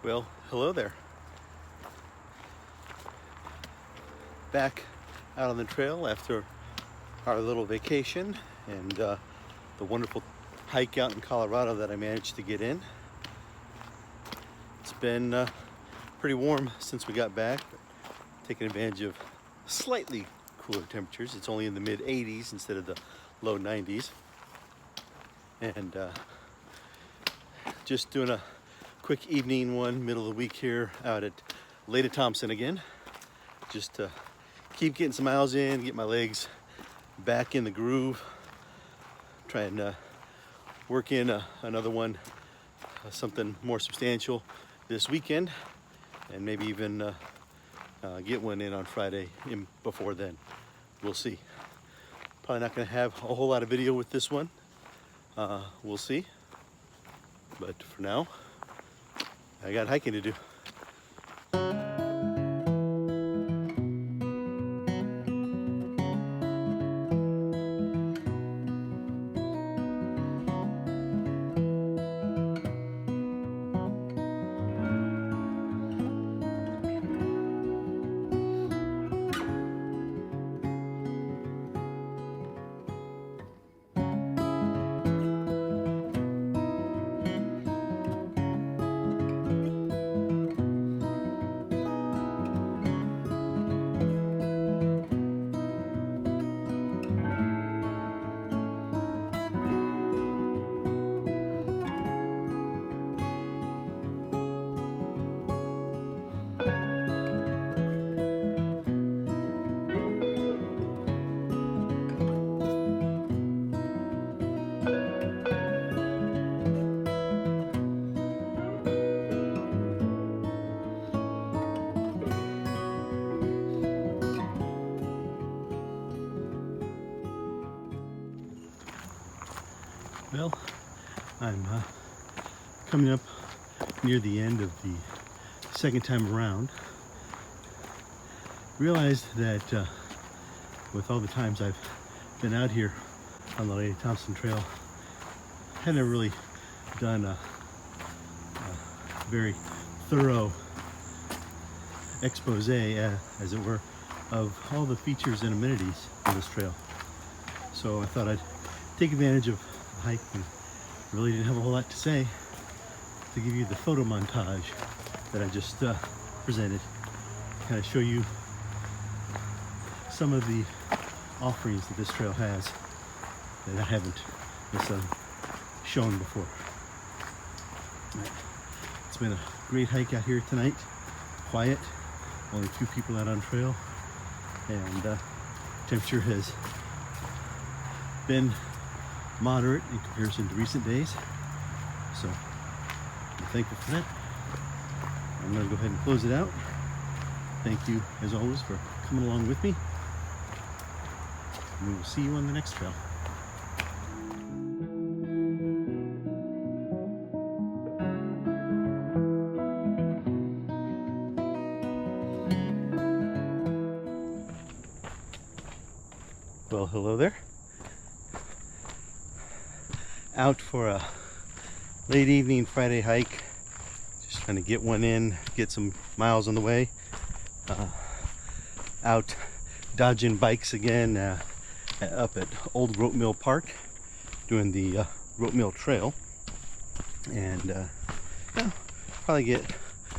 Well, hello there. Back out on the trail after our little vacation and the wonderful hike out in Colorado that I managed to get in. It's been pretty warm since we got back, but taking advantage of slightly cooler temperatures. It's only in the mid 80s instead of the low 90s. And just doing a quick evening one, middle of the week here out at Leita Thompson again. Just to keep getting some miles in, get my legs back in the groove. Try and work in another one, something more substantial this weekend, and maybe even get one in on Friday before then. We'll see. Probably not going to have a whole lot of video with this one. We'll see. But for now, I got hiking to do. Well, I'm coming up near the end of the second time around. Realized that with all the times I've been out here on the Leita Thompson Trail, I hadn't really done a very thorough expose, as it were, of all the features and amenities of this trail. So I thought I'd take advantage of hike and really didn't have a whole lot to say to give you the photo montage that I just presented, kind of show you some of the offerings that this trail has that I haven't shown before. Right. It's been a great hike out here tonight, quiet, only 2 people out on trail, and temperature has been moderate in comparison to recent days, so I'm thankful for that. I'm going to go ahead and close it out. Thank you as always for coming along with me, and we will see you on the next trail. Well, hello there. Out for a late evening Friday hike, just trying to get one in, get some miles on the way. Out dodging bikes again up at Old Rope Mill Park, doing the Rope Mill Trail, and yeah, probably get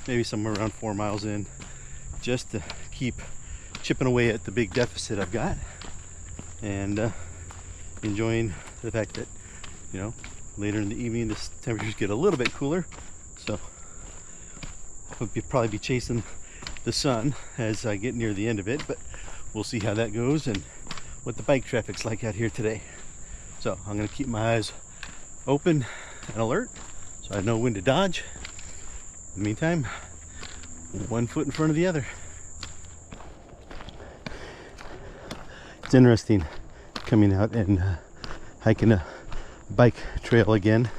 maybe somewhere around 4 miles in, just to keep chipping away at the big deficit I've got, and enjoying the fact that, you know, later in the evening, the temperatures get a little bit cooler, so I'll probably be chasing the sun as I get near the end of it, but we'll see how that goes and what the bike traffic's like out here today. So I'm going to keep my eyes open and alert so I know when to dodge. In the meantime, 1 foot in front of the other. It's interesting coming out and hiking a bike trail again.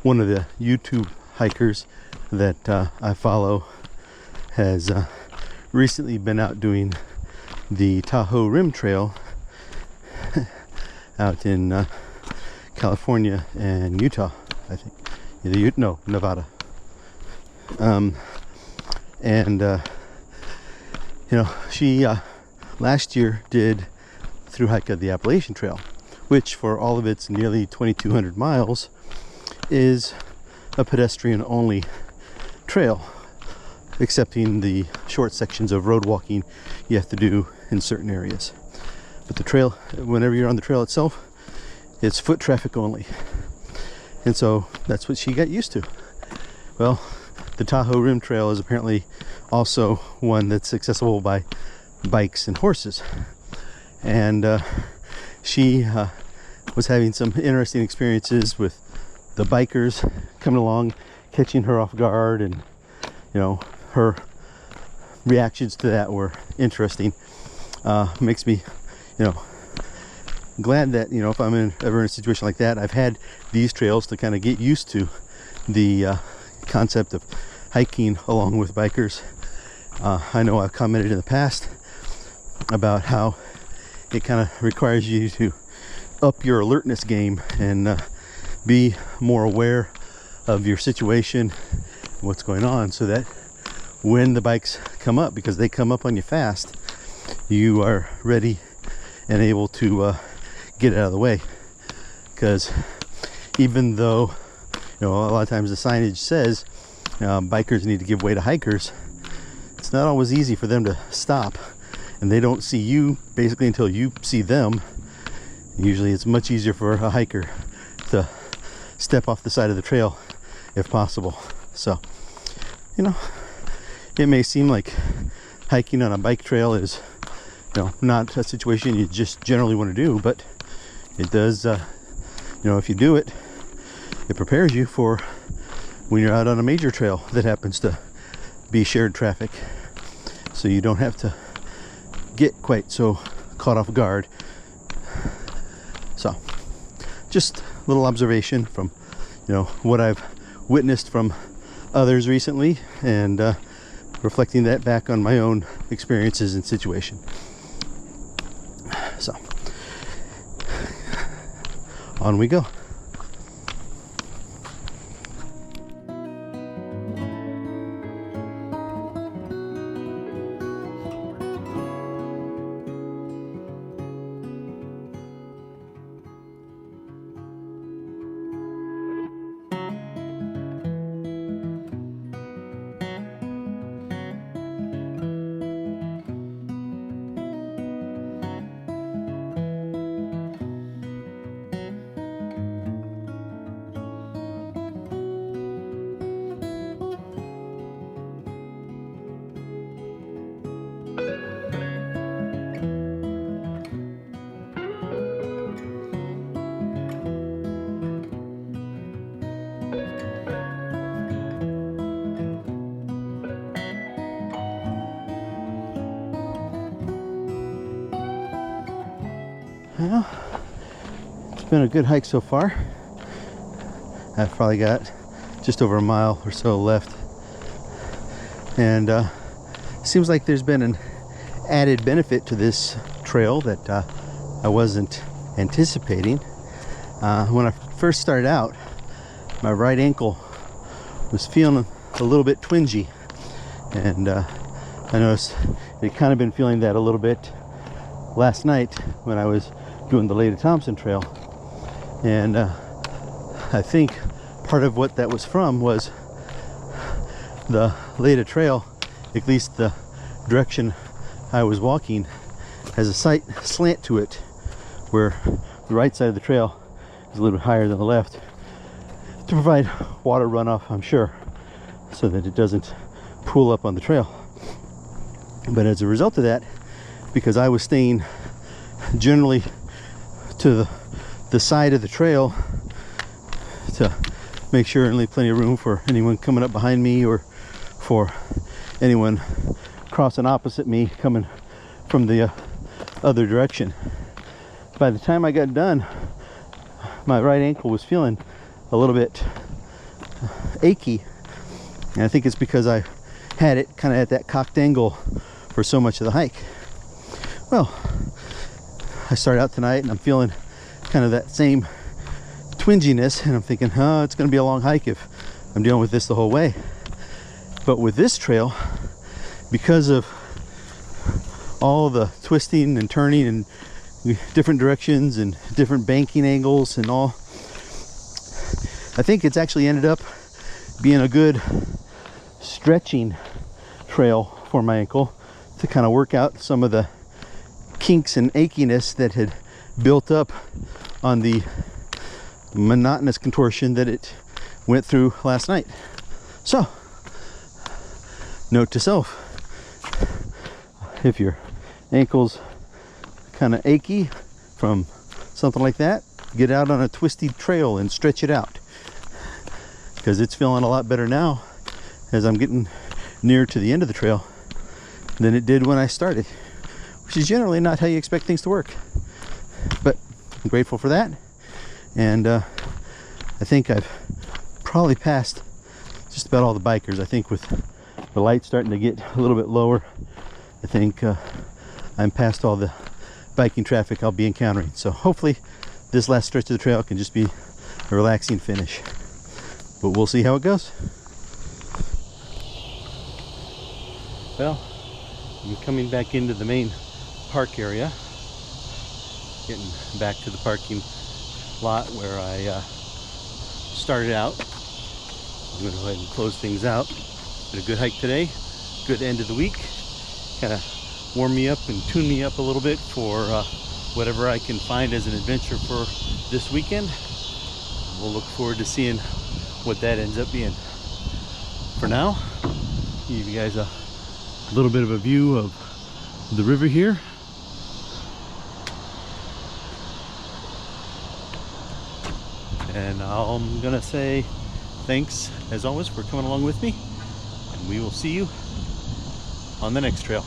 One of the YouTube hikers that I follow has recently been out doing the Tahoe Rim Trail out in California and Utah, I think. Nevada. And you know, she last year did through hike of the Appalachian Trail, which for all of its nearly 2,200 miles is a pedestrian only trail, excepting the short sections of road walking you have to do in certain areas. But the trail, whenever you're on the trail itself, it's foot traffic only. And so that's what she got used to. Well, the Tahoe Rim Trail is apparently also one that's accessible by bikes and horses. And she was having some interesting experiences with the bikers coming along, catching her off guard, and you know, her reactions to that were interesting. Makes me, you know, glad that, you know, if I'm ever in a situation like that, I've had these trails to kind of get used to the concept of hiking along with bikers. I know I've commented in the past about how it kind of requires you to up your alertness game and be more aware of your situation, what's going on, so that when the bikes come up, because they come up on you fast, you are ready and able to get out of the way. Because even though, you know, a lot of times the signage says bikers need to give way to hikers, it's not always easy for them to stop, and they don't see you basically until you see them. Usually it's much easier for a hiker to step off the side of the trail if possible. So, you know, it may seem like hiking on a bike trail is, you know, not a situation you just generally want to do, but it does, you know, if you do it, it prepares you for when you're out on a major trail that happens to be shared traffic, so you don't have to get quite so caught off guard. So just a little observation from, you know, what I've witnessed from others recently, and reflecting that back on my own experiences and situation. So on we go. Well, it's been a good hike so far. I've probably got just over a mile or so left, and seems like there's been an added benefit to this trail that I wasn't anticipating. When I first started out, my right ankle was feeling a little bit twingy, and I noticed it kind of been feeling that a little bit last night when I was doing the Leita Thompson trail. And I think part of what that was from was the Leita trail, at least the direction I was walking, has a slight slant to it, where the right side of the trail is a little bit higher than the left, to provide water runoff, I'm sure, so that it doesn't pool up on the trail. But as a result of that, because I was staying generally to the side of the trail to make sure and leave plenty of room for anyone coming up behind me, or for anyone crossing opposite me coming from the other direction. By the time I got done, my right ankle was feeling a little bit achy, and I think it's because I had it kind of at that cocked angle for so much of the hike. Well, I started out tonight and I'm feeling kind of that same twinginess, and I'm thinking, oh, it's going to be a long hike if I'm dealing with this the whole way. But with this trail, because of all the twisting and turning and different directions and different banking angles and all, I think it's actually ended up being a good stretching trail for my ankle to kind of work out some of the kinks and achiness that had built up on the monotonous contortion that it went through last night. So, note to self, if your ankle's kind of achy from something like that, get out on a twisty trail and stretch it out, because it's feeling a lot better now as I'm getting near to the end of the trail than it did when I started, which is generally not how you expect things to work. But I'm grateful for that, and I think I've probably passed just about all the bikers. I think with the light starting to get a little bit lower, I think I'm past all the biking traffic I'll be encountering. So hopefully this last stretch of the trail can just be a relaxing finish, but we'll see how it goes. Well, I'm coming back into the main park area, getting back to the parking lot where I started out. I'm going to go ahead and close things out. Had a good hike today, good end of the week. Kind of warm me up and tune me up a little bit for whatever I can find as an adventure for this weekend. We'll look forward to seeing what that ends up being. For now, give you guys a little bit of a view of the river here. And I'm gonna say thanks as always for coming along with me, and we will see you on the next trail.